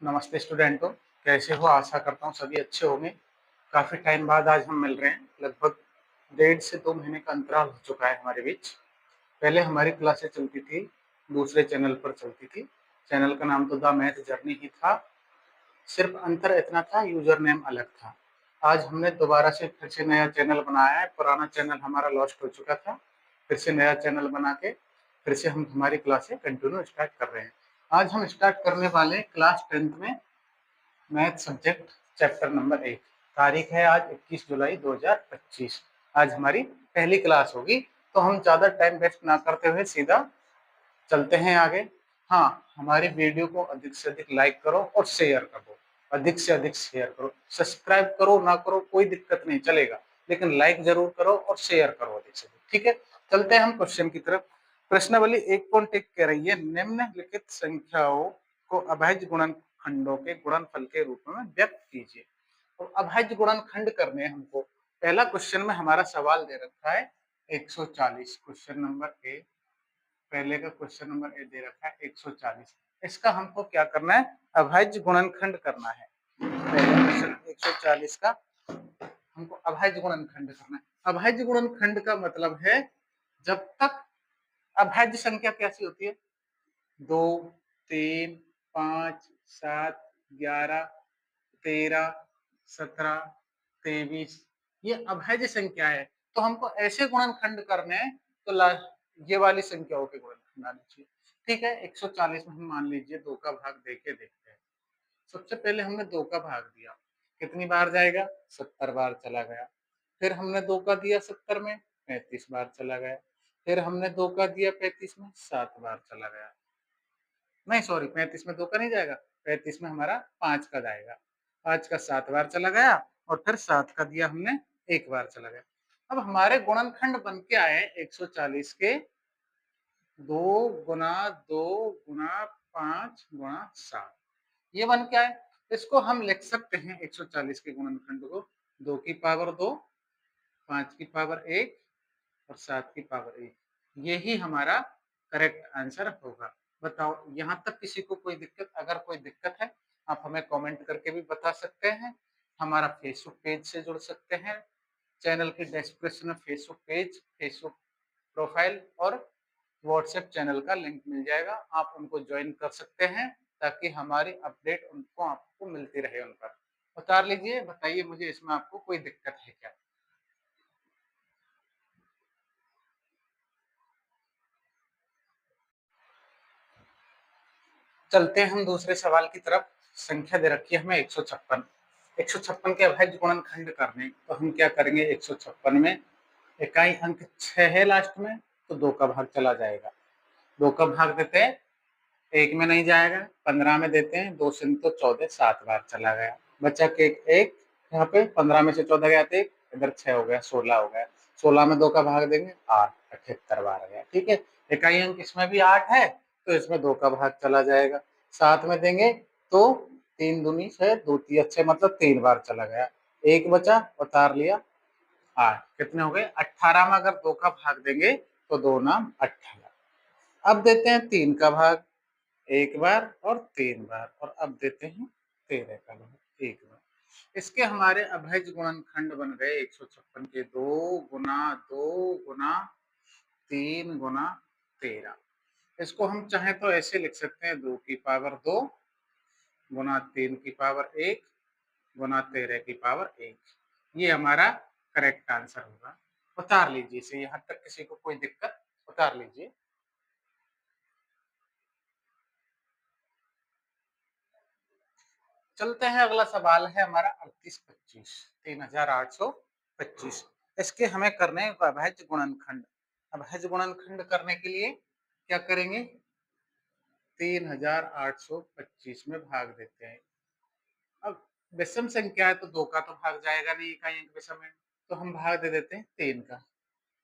नमस्ते स्टूडेंटों, कैसे हो? आशा करता हूँ सभी अच्छे होंगे। काफ़ी टाइम बाद आज हम मिल रहे हैं, लगभग 1.5 से 2 महीने का अंतराल हो चुका है हमारे बीच। पहले हमारी क्लासें चलती थी, दूसरे चैनल पर चलती थी। चैनल का नाम तो द मैथ जर्नी ही था, सिर्फ अंतर इतना था यूज़र नेम अलग था। आज हमने दोबारा से फिर से नया चैनल बनाया है, पुराना चैनल हमारा लॉस्ट हो चुका था। फिर से नया चैनल बना के फिर से हम हमारी क्लासें कंटिन्यू स्टार्ट कर रहे हैं। आज हम स्टार्ट करने वाले हैं क्लास 10th में मैथ सब्जेक्ट चैप्टर नंबर 1। तारीख है आज 21 जुलाई 2025। आज हमारी पहली क्लास होगी, तो हम ज़्यादा टाइम वेस्ट ना करते हुए सीधा चलते हैं आगे। हाँ, हमारी वीडियो को अधिक से अधिक लाइक करो और शेयर करो, अधिक से अधिक शेयर करो। सब्सक्राइब करो ना करो कोई दिक्कत नहीं, चलेगा, लेकिन लाइक जरूर करो और शेयर करो अधिक से अधिक। ठीक है, चलते हैं हम क्वेश्चन की तरफ। प्रश्नावली 1.1 कह रही है निम्नलिखित संख्याओं को अभाज्य गुणनखंडों के गुणनफल के रूप में व्यक्त कीजिए। तो अभाज्य गुणनखंड करने हमको, पहला क्वेश्चन में हमारा सवाल दे रखा है 140। क्वेश्चन नंबर ए, पहले का क्वेश्चन नंबर ए दे रखा है 140। इसका हमको क्या करना है? अभाज्य गुणनखंड करना है। पहले क्वेश्चन 140 का हमको अभाज्य गुणनखंड करना है। अभाज्य गुणनखंड का मतलब है जब तक अभाज्य संख्या कैसी होती है? 2, 3, 5, 7, 11, 13, 17, 23, ये अभाज्य संख्या है। तो हमको ऐसे गुणनखंड करने हैं, तो ये वाली संख्याओं के गुणनखंड आने चाहिए। ठीक है, 140 में हम मान लीजिए 2 का भाग देके देखते हैं। सबसे पहले हमने 2 का भाग दिया, कितनी बार जाएगा? 70 बार चला गया। फिर हमने 2 का दिया 70 में, 35 बार चला गया। फिर हमने 2 का दिया 35 में, 7 बार चला गया। नहीं सॉरी, 35 में 2 का नहीं जाएगा, 35 में हमारा 5 का जाएगा। 5 का 7 बार चला गया और फिर 7 का दिया हमने 1 बार चला गया। अब हमारे गुणनखंड बन के आए 140 के 2 गुना 2 गुना 5 गुना 7, ये बन के आए। इसको हम लिख सकते हैं 140 के गुणनखंड को 2 की पावर 2, 5 की पावर 1 और 7 की पावर 1। यही हमारा करेक्ट आंसर होगा। बताओ यहाँ तक किसी को कोई दिक्कत? अगर कोई दिक्कत है आप हमें कमेंट करके भी बता सकते हैं। हमारा फेसबुक पेज से जुड़ सकते हैं। चैनल के डिस्क्रिप्शन में फेसबुक पेज, फेसबुक प्रोफाइल और व्हाट्सएप चैनल का लिंक मिल जाएगा, आप उनको ज्वाइन कर सकते हैं ताकि हमारी अपडेट उनको आपको मिलती रहे उन पर। उतार लीजिए, बताइए मुझे इसमें आपको कोई दिक्कत है क्या? चलते हैं हम दूसरे सवाल की तरफ। संख्या दे रखी है हमें 156। 156 के अभाज्य गुणनखंड करने, तो हम क्या करेंगे? 156 में इकाई अंक 6 है लास्ट में, तो 2 का भाग चला जाएगा। 2 का भाग देते हैं, 1 में नहीं जाएगा, 15 में देते हैं, 2 से तो 14, 7 बार चला गया। बचा के एक यहाँ पे 15 में से 14 गया तो एक, इधर 6 हो गया, 16 हो गया। 16 में 2 का भाग देंगे, 8, 78 बार गया। ठीक है, इकाई अंक इसमें भी 8 है, तो इसमें 2 का भाग चला जाएगा। 7 में देंगे तो 3 दूनी 6, 2 तिया 6, मतलब 3 बार चला गया। एक बचा, उतार लिया, 8। कितने हो गए? 18 में अगर 2 का भाग देंगे तो 2 नाम 18। अब देते हैं 3 का भाग, 1 बार और 3 बार, और अब देते हैं 13 का भाग 1 बार। इसके हमारे अभाज्य गुणनखंड बन गए 156 के 2 गुना 2 गुना 3 गुना 13। इसको हम चाहें तो ऐसे लिख सकते हैं 2 की पावर 2 गुना 3 की पावर 1 गुना 13 की पावर 1। ये हमारा करेक्ट आंसर होगा। उतार लीजिए इसे, यहाँ तक किसी को कोई दिक्कत? उतार लीजिए। चलते हैं, अगला सवाल है हमारा 3825, 3825। इसके हमें करने हैं अभाज्य गुणनखंड। अभाज्य गुणनखंड करने के लिए क्या करेंगे? 3825 में भाग देते हैं। अब विषम संख्या है तो 2 का तो भाग जाएगा नहीं, इकाई अंक विषम है, तो हम भाग दे देते हैं 3 का।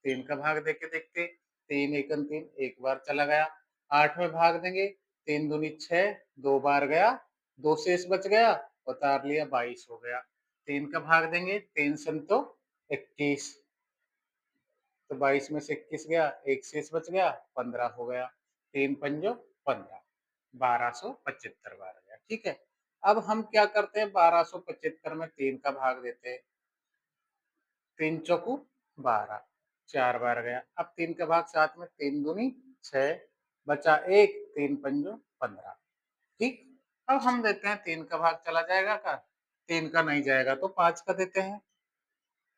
3 का भाग देके देखते, 3 एकम 3, 1 बार चला गया। 8 में भाग देंगे, 3 दूनी 6, 2 बार गया, 2 शेष बच गया, उतार लिया, 22 हो गया। 3 का भाग देंगे, 3 संतो 21, तो 22 में से 21 गया, 1 शेष बच गया, 15 हो गया। 3 पंजो 15, 1275 बार गया। ठीक है, अब हम क्या करते हैं, 1275 में 3 का भाग देते हैं। 3 चौकू 12, 4 बार गया। अब 3 का भाग 7 में, 3 दूनी 6, बचा 1, 3 पंजो 15। ठीक। अब हम देते हैं 3 का भाग चला जाएगा का, 3 का नहीं जाएगा तो 5 का देते हैं।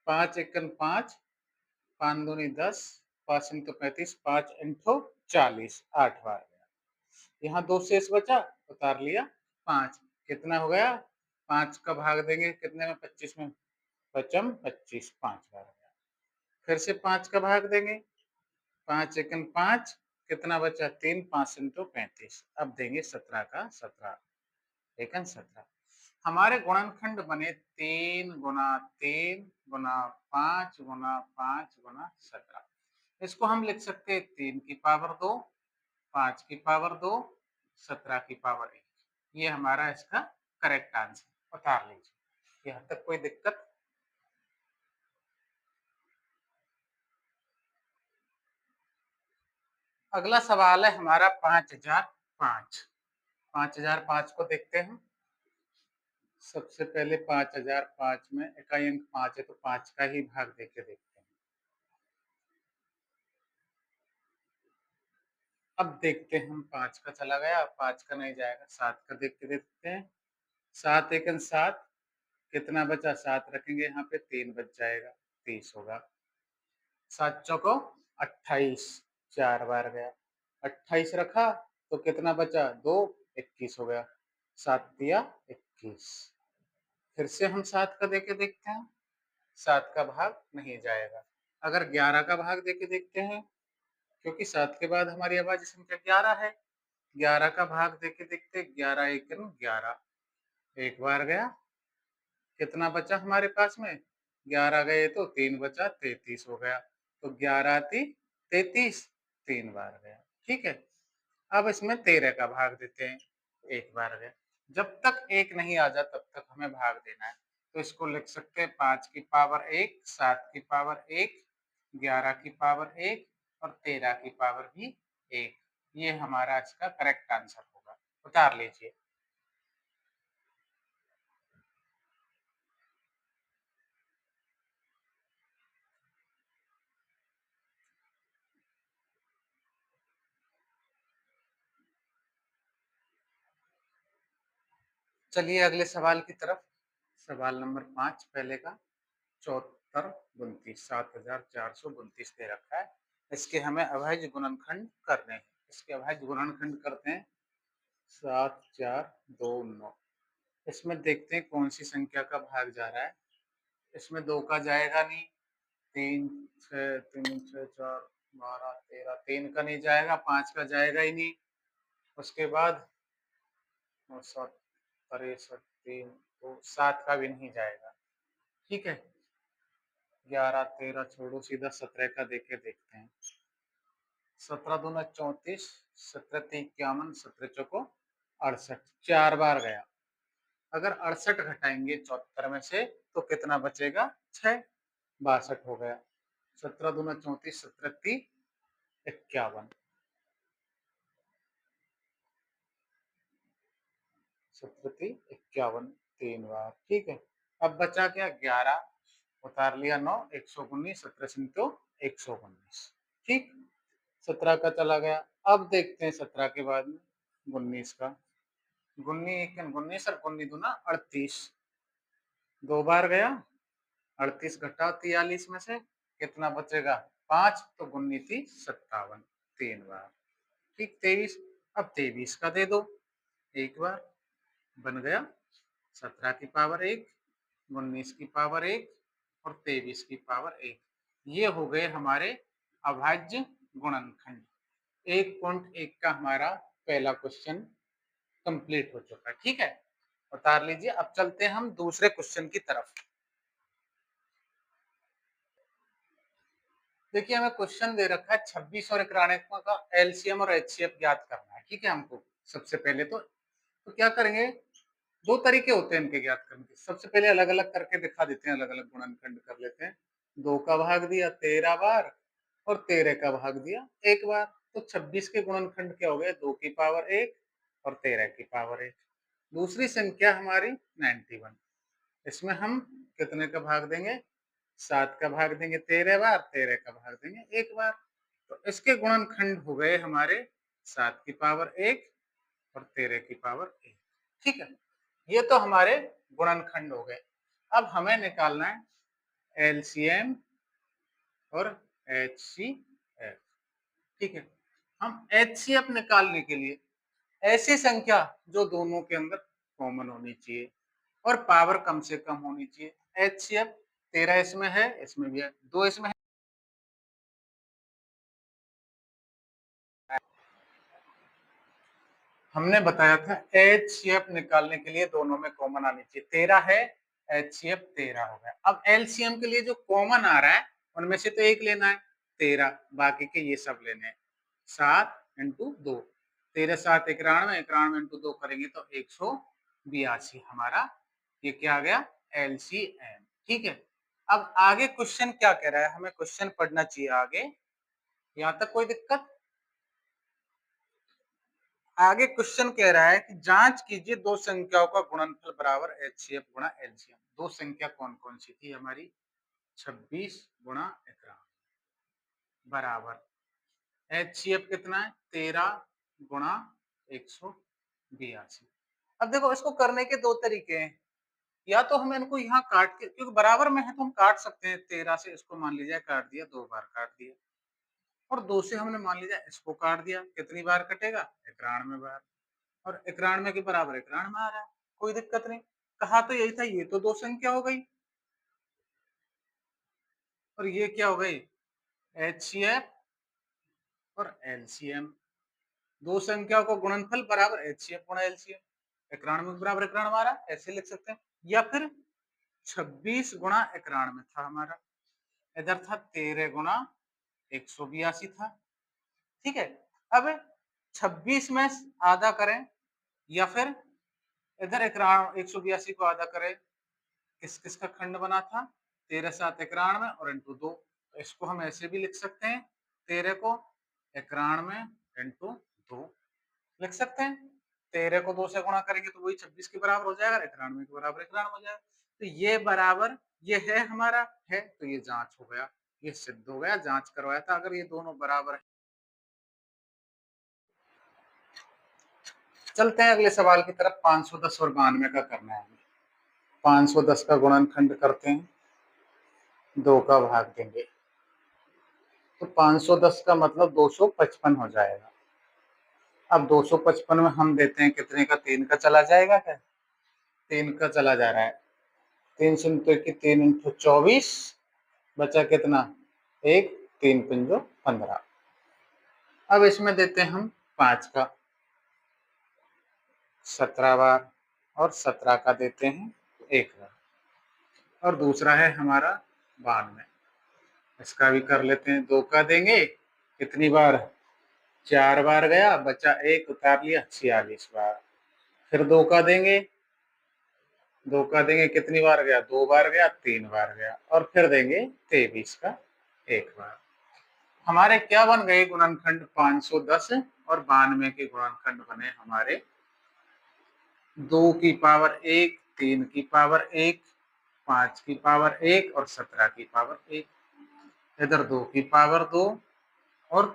5 एकन 5, 5 दूनी 10, 5 इंटू 35, 5 इंटू 40, 8 बार गया। यहाँ 2 शेष बचा, उतार लिया 5। कितना हो गया, 5 का भाग देंगे कितने में, 25 में, पचम 25, 5 बार गया। फिर से 5 का भाग देंगे, 5 एकन 5, कितना बचा 3, 5 इंटू 35, अब देंगे 17 का 17 एकन 17। हमारे गुणनखंड बने 3 गुना 3 गुना 5 गुना 5 गुना 17। इसको हम लिख सकते हैं 3 की पावर 2, 5 की पावर 2, 17 की पावर 1। ये हमारा इसका करेक्ट आंसर, उतार लीजिए। यहाँ तक कोई दिक्कत? अगला सवाल है हमारा 5005। 5005 को देखते हैं। सबसे पहले 5005 में इकाई अंक 5 है तो 5 का ही भाग देके देखते हैं। अब देखते हैं हम, 5 का चला गया, 5 का नहीं जाएगा, 7 का देख के देखते हैं। 7 एकन 7, कितना बचा, 7 रखेंगे यहाँ पे, 3 बच जाएगा, 30 होगा। 7 चौको 28, 4 बार गया। 28 रखा तो कितना बचा, 2, 21 हो गया। 7 दिया 21। फिर से हम 7 का देके देखते हैं। 7 का भाग नहीं जाएगा। अगर 11 का भाग देके देखते हैं, क्योंकि 7 के बाद हमारी अभाज्य संख्या 11 है। 11 का भाग देके देखते, 11 एकन 11, एक बार गया। कितना बचा हमारे पास में, 11 गए तो 3 बचा, 33 हो गया। तो 11 ती 33, 3 बार गया। ठीक है। अब इसमें 13 का भाग देते हैं, एक बार गया। जब तक 1 नहीं आ जाता तब तक हमें भाग देना है। तो इसको लिख सकते हैं 5 की पावर 1, 7 की पावर 1, 11 की पावर 1 और 13 की पावर भी 1। ये हमारा इसका करेक्ट आंसर होगा, उतार लीजिए। चलिए अगले सवाल की तरफ। सवाल नंबर 5 पहले का, 74 7,432 दे रखा है। इसके हमें अभाज्य गुणनखंड करने हैं। इसके अभाज्य गुणनखंड करते हैं 7 4 2 9। इसमें देखते हैं कौन सी संख्या का भाग जा रहा है। इसमें 2 का जाएगा नहीं, 3 6 3 6 4 12 13, 3 का नहीं जाएगा, 5 का जाएगा ही नहीं। उसके बाद 7 63 3 2, 7 का भी नहीं जाएगा। ठीक है। 11 13 छोड़ो, सीधा 17 का देके देखते हैं। 17 दूना 34, 17 ती 51, 17 चौको 68, 4 बार गया। अगर 68 घटाएंगे 74 में से तो कितना बचेगा, 6, 62 हो गया। 17 दूना 34, 17 ती 51, 17 ती 51, 3 बार। ठीक है। अब बचा क्या, 11, उतार लिया 9, 119, 17 सिंटो 119। ठीक। 17 का चला गया। अब देखते हैं 17 के बाद में 19 का। 19 और 19 दूना 38, 2 बार गया। 38 घटा 43 में से कितना बचेगा, 5, तो 19 थी 57, 3 बार। ठीक। 23, अब 23 का दे दो, एक बार बन गया। 17 की पावर 1, 19 की पावर 1 और 23 की पावर 1। ये हो गए हमारे अभाज्य गुणनखंड। 1.1 का हमारा पहला क्वेश्चन कंप्लीट हो चुका है। ठीक है, उतार लीजिए। अब चलते हैं हम दूसरे क्वेश्चन की तरफ। देखिए हमें क्वेश्चन दे रखा है 26 और ऋणात्मक का एलसीएम और एचसीएफ ज्ञात करना है। ठीक है। हमको सबसे पहले तो क्या करेंगे, दो तरीके होते हैं इनके ज्ञात करने के। सबसे पहले अलग अलग करके दिखा देते हैं, अलग अलग गुणनखंड कर लेते हैं। 2 का भाग दिया 13 बार और 13 का भाग दिया एक बार। तो 26 के गुणनखंड क्या हो गए, 2 की पावर 1 और 13 की पावर 1। दूसरी संख्या हमारी 91, इसमें हम कितने का भाग देंगे? 7 का भाग देंगे 13 बार, 13 का भाग देंगे 1 बार। तो इसके गुणनखंड हो गए हमारे 7 की पावर 1 और 13 की पावर 1। ठीक है, ये तो हमारे गुणनखंड हो गए। अब हमें निकालना है एलसीएम और एचसीएफ। ठीक है, हम एचसीएफ निकालने के लिए ऐसी संख्या जो दोनों के अंदर कॉमन होनी चाहिए और पावर कम से कम होनी चाहिए। एचसीएफ 13 इसमें है, इसमें भी है, 2 इसमें है। हमने बताया था एचसीएफ निकालने के लिए दोनों में कॉमन आनी चाहिए। 13 है, एचसीएफ 13 हो गया। अब एलसीएम के लिए जो कॉमन आ रहा है उनमें से तो एक लेना है 13, बाकी के ये सब लेने हैं। 7 इंटू 2, 13 7 91, 91 इंटू 2 करेंगे तो 182 हमारा ये क्या आ गया? एलसीएम। ठीक है, अब आगे क्वेश्चन क्या कह रहा है? हमें क्वेश्चन पढ़ना चाहिए आगे। यहाँ तक कोई दिक्कत? आगे क्वेश्चन कह रहा है कि जांच कीजिए दो संख्याओं का गुणनफल बराबर एचसीएफ गुणा एलसीएम। दो संख्या कौन कौन सी थी हमारी? 26 गुणा 11 बराबर एचसीएफ कितना है? 13 गुणा 182। अब देखो इसको करने के दो तरीके हैं। या तो हम इनको यहाँ काट के, क्योंकि बराबर में है तो हम काट सकते हैं। 13 से इसको मान लीजिए काट दिया, 2 बार काट दिया, और 2 से हमने मान लीजिए इसको काट दिया, कितनी बार कटेगा? 91 बार। और 91 के बराबर 91 आ रहा है, कोई दिक्कत नहीं। कहा तो यही था, ये तो दो संख्या हो गई और ये क्या हो गई? एचसीएफ और एलसीएम। दो संख्याओं का गुणनफल बराबर एचसीएफ गुणा एलसीएम। 91 के बराबर 91 आ रहा है, ऐसे लिख सकते हैं। या फिर 26 गुणा 91 था हमारा, इधर था 13 गुणा 182 था। ठीक है, अब 26 में आधा करें या फिर इधर 182 को आधा करें। किस किस का खंड बना था? 13 7 91 और इंटू 2। तो इसको हम ऐसे भी लिख सकते हैं, 13 को 91 इंटू 2 लिख सकते हैं। 13 को 2 से गुणा करेंगे तो वही 26 के बराबर हो जाएगा, 91 के बराबर 91 हो जाएगा। तो ये बराबर ये है हमारा, है तो ये जांच हो गया, ये सिद्ध हो गया, जांच करवाया था। अगर ये दोनों बराबर है। चलते हैं अगले सवाल की तरफ। 510 और 92 का करना है हमें। 510 का गुणनखंड करते हैं, 2 का भाग देंगे तो 510 का मतलब 255 हो जाएगा। अब 255 में हम देते हैं कितने का? 3 का चला जाएगा क्या? 3 का चला जा रहा है। 3 से 3 इंटू 24 बचा कितना? 1, 3 पंजो 15। अब इसमें देते हैं हम 5 का 17 बार और 17 का देते हैं 1 बार। और दूसरा है हमारा 92, इसका भी कर लेते हैं। 2 का देंगे कितनी बार? 4 बार गया, बचा 1, उतार लिया 46 बार। फिर 2 का देंगे, 2 का देंगे कितनी बार गया? 2 बार गया, 3 बार गया। और फिर देंगे 23 का 1 बार। हमारे क्या बन गए गुणनखंड? 510 और 92 के गुणनखंड बने हमारे 2 की पावर 1, 3 की पावर 1, 5 की पावर 1 और 17 की पावर 1। इधर 2 की पावर 2 और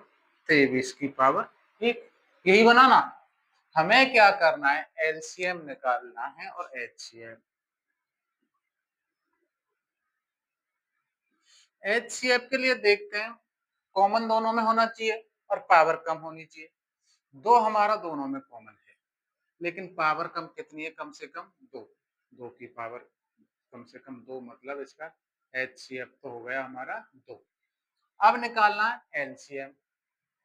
23 की पावर 1। यही बना ना। हमें क्या करना है? एलसीएम निकालना है और एचसीएफ। एचसीएफ के लिए देखते हैं, कॉमन दोनों में होना चाहिए और पावर कम होनी चाहिए। दो हमारा दोनों में कॉमन है, लेकिन पावर कम कितनी है? कम से कम 2। 2 की पावर कम से कम 2, मतलब इसका एचसीएफ तो हो गया हमारा 2। अब निकालना है एलसीएम।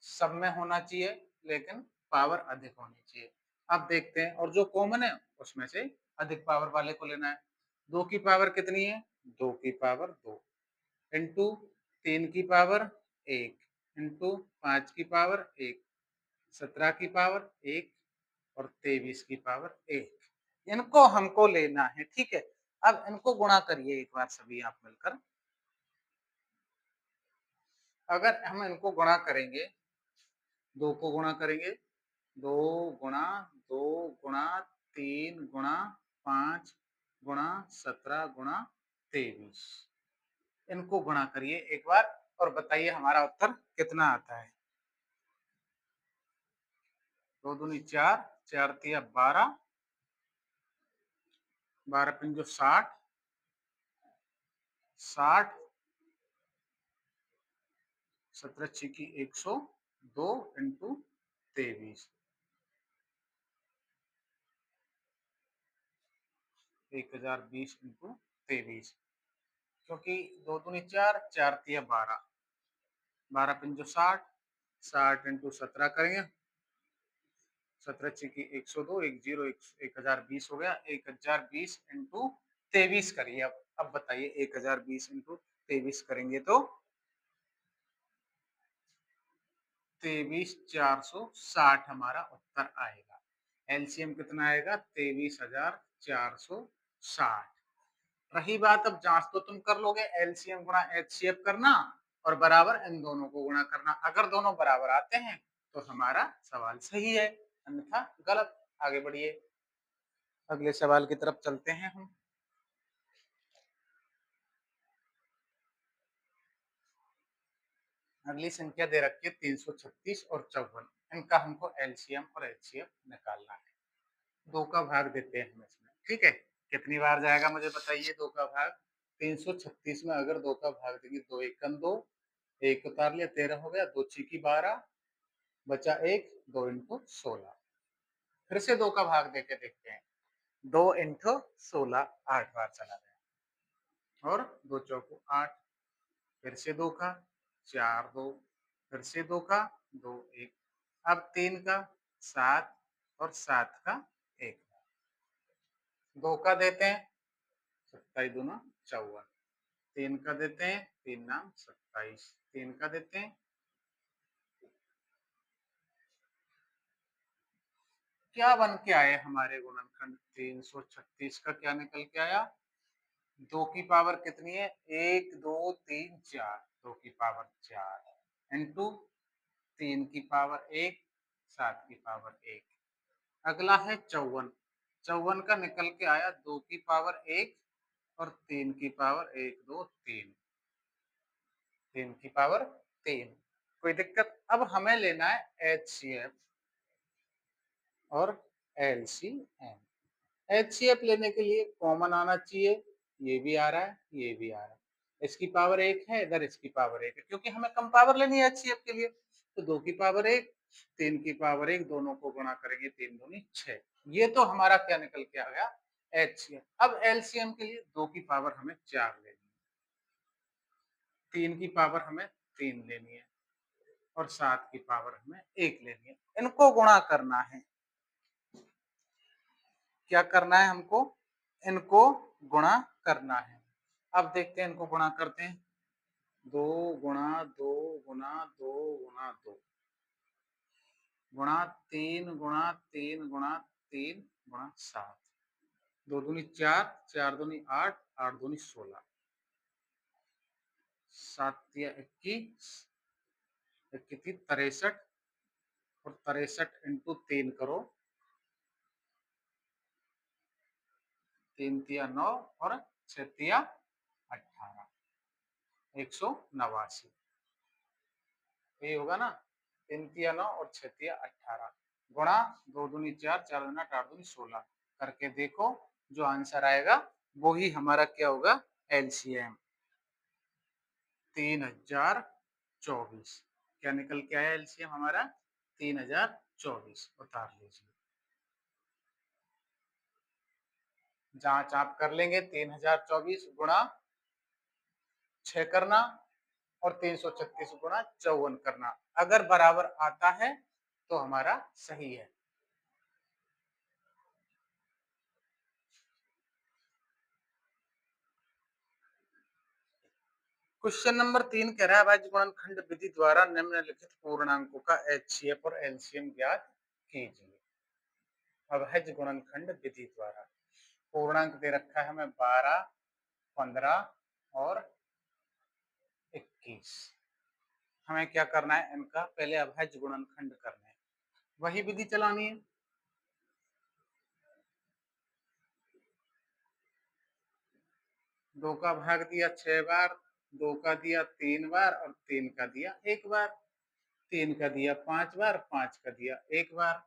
सब में होना चाहिए लेकिन पावर अधिक होनी चाहिए। अब देखते हैं, और जो कॉमन है उसमें से अधिक पावर वाले को लेना है। 2 की पावर कितनी है? 2 की पावर 2 इंटू 3 की पावर 1 इंटू 5 की पावर 1, 17 की पावर 1 और 23 की पावर 1। इनको हमको लेना है। ठीक है, अब इनको गुणा करिए एक बार सभी आप मिलकर। अगर हम इनको गुणा करेंगे, 2 को गुणा करेंगे, 2 गुणा 2 गुणा 3 गुणा 5 गुणा 17 गुणा 23। इनको गुणा करिए एक बार और बताइए हमारा उत्तर कितना आता है। 2 दूनी 4, 4 तिया 12, 12 पंजो 60, 60, 17 छिकी 102 इंटू 23, 1020 इंटू 23, क्योंकि 2 दूनी 4, 4 तिया 12, 12 पंजो 60, 60 इंटू 17 करेंगे, 17 छिकी 102, 1020 हो गया, 1020 इंटू 23 करिए। अब बताइए 1020 इंटू 23 करेंगे तो 23,460 हमारा उत्तर आएगा। एलसीएम कितना आएगा? 23,460। रही बात, अब जांच तो तुम कर लोगे, एलसीएम गुणा एचसीएफ करना और बराबर इन दोनों को गुणा करना। अगर दोनों बराबर आते हैं तो हमारा सवाल सही है, अन्यथा गलत। आगे बढ़िए, अगले सवाल की तरफ चलते हैं हम। अगली संख्या दे रखी है 336 और 54। इनका हमको एलसीएम और एचसीएफ निकालना है। 2 का भाग देते हैं हम इसमें, ठीक है। कितनी बार जाएगा मुझे बताइए 2 का भाग। 336 में अगर 2 का भाग देंगे, 2 एकम 2, 1 उतार लिया, 13 हो गया, 2 छिकी 12, बचा 1, 2 इंटू 16। फिर से 2 का भाग देके देखते हैं। 2 इंटू 16 8 बार चला गया और 2 चौको 8, फिर से 2 का 4 2, फिर से 2 का 2 1, अब 3 का 7 और 7 का 1, 2 का देते हैं 27 दूना 54, 3 का देते हैं 3 नाम 27, 3 का देते हैं, क्या बन के आए हमारे गुणनखंड 336 का क्या निकल के आया? 2 की पावर कितनी है? 1 2 3 4, 2 की पावर 4 इंटू 3 की पावर 1, 7 की पावर 1। अगला है 54, 54 का निकल के आया 2 की पावर 1 और 3 की पावर 1 2 3, 3 की पावर 3। कोई दिक्कत? अब हमें लेना है एचसीएफ और एलसीएम। एचसीएफ लेने के लिए कॉमन आना चाहिए, ये भी आ रहा है, ये भी आ रहा है। इसकी पावर 1 है, इधर इसकी पावर 1 है, क्योंकि हमें कम पावर लेनी है एचसीएफ के लिए। तो 2 की पावर 1, 3 की पावर 1, दोनों को गुणा करेंगे, 3 दूनी 6। ये तो हमारा क्या निकल के आ गया? एचसीएफ। अब एलसीएम के लिए 2 की पावर हमें 4 लेनी है, 3 की पावर हमें 3 लेनी है और 7 की पावर हमें 1 लेनी है। इनको गुणा करना है। क्या करना है हमको? इनको गुणा करना है। अब देखते हैं, इनको गुणा करते हैं। 2 गुणा 2 गुणा 2 गुणा 2 गुणा 3 गुणा 3 गुणा 3 गुणा 7, 2 दूनी 4, 4 दूनी 8, 8 दूनी 16, 7 तिया 21, 21 63 और 63 इंटू 3 करो, 3 तिया 9 और 6 तिया 18, 189। ये होगा ना, 3 तिया 9 और 6 तिया 18 गुणा 2 दूनी 4, 4 दूनी 8, 8 दूनी 16 करके देखो, जो आंसर आएगा वो ही हमारा क्या होगा? एलसीएम 3024। क्या निकल के आया एलसीएम हमारा? 3024। उतार लीजिए, जांच आप कर लेंगे। 3024 गुणा 6 करना और 336 गुणा 54 करना, अगर बराबर आता है तो हमारा सही है। क्वेश्चन नंबर 3 कह रहा है अभाज्य गुणनखंड विधि द्वारा निम्नलिखित पूर्णांकों का एचसीएफ और एलसीएम ज्ञात कीजिए। अभाज्य गुणनखंड विधि द्वारा पूर्णांक दे रखा है हमें 12, 15 और 21। हमें क्या करना है? इनका पहले अभाज्य गुणनखंड करना है, वही विधि चलानी है। 2 का भाग दिया 6 बार, 2 का दिया 3 बार और 3 का दिया 1 बार, 3 का दिया 5 बार, 5 का दिया 1 बार।